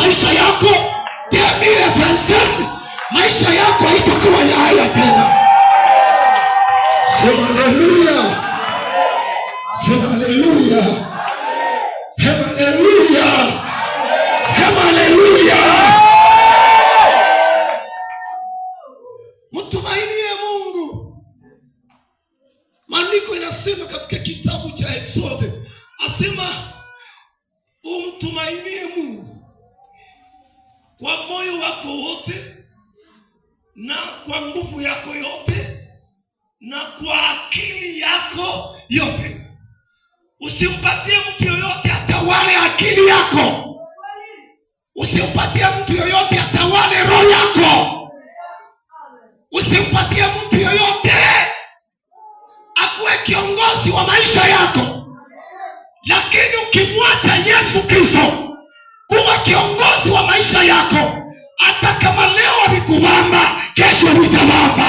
maisha yako 2026 maisha yako haitakuwa ya haya tena. Sema haleluya. Sema haleluya. Sema haleluya. Sema haleluya. Mtumainie Mungu. Maandiko inasema katika kitabu cha Exode, asema umtumainie Mungu kwa moyo wako wote na kwa nguvu yako yote na kwa akili yako yote. Usimpatie mtu yoyote atawale akili yako. Usimpatie mtu yoyote atawale roho yako. Usimpatie mtu yoyote akuwe kiongozi wa maisha yako. Lakini ukimwacha Yesu Kristo kuwa kiongozi wa maisha yako, hata kama leo alikubamba, kesho nitabamba.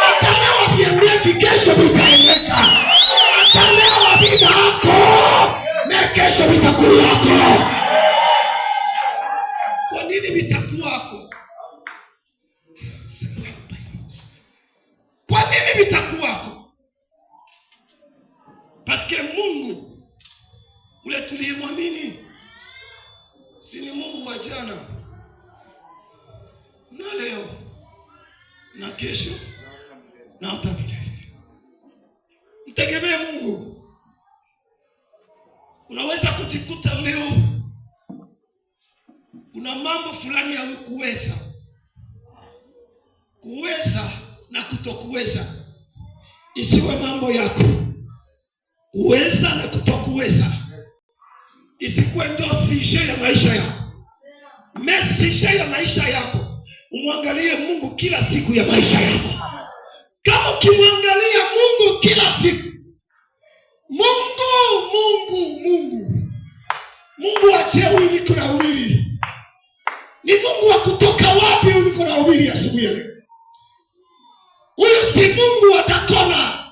Hata leo niambie, kesho nitaeleka. Hata leo abida yako, na kesho vitakuwa yako. Kwa nini vitakuwa yako? Kwa nini vitakuwa yako? Paske Mungu ule tuliyemwamini si ni Mungu wa jana na leo na kesho na hata milele. Mtegemee Mungu. Unaweza kujikuta leo kuna mambo fulani ya kuweza na kutokuweza. Isiwe mambo yako. Kuweza na kutokuweza isikuwe ndio sije ya maisha yako. Message ya maisha yako, umwangalie Mungu kila siku ya maisha yako. Kama ukimwangalia Mungu kila siku, Mungu aje huyu niko na ubiri. Ni Mungu wa kutoka wapi huyu niko na ubiri asubuhi ya leo? Huyu si Mungu wa Dakona.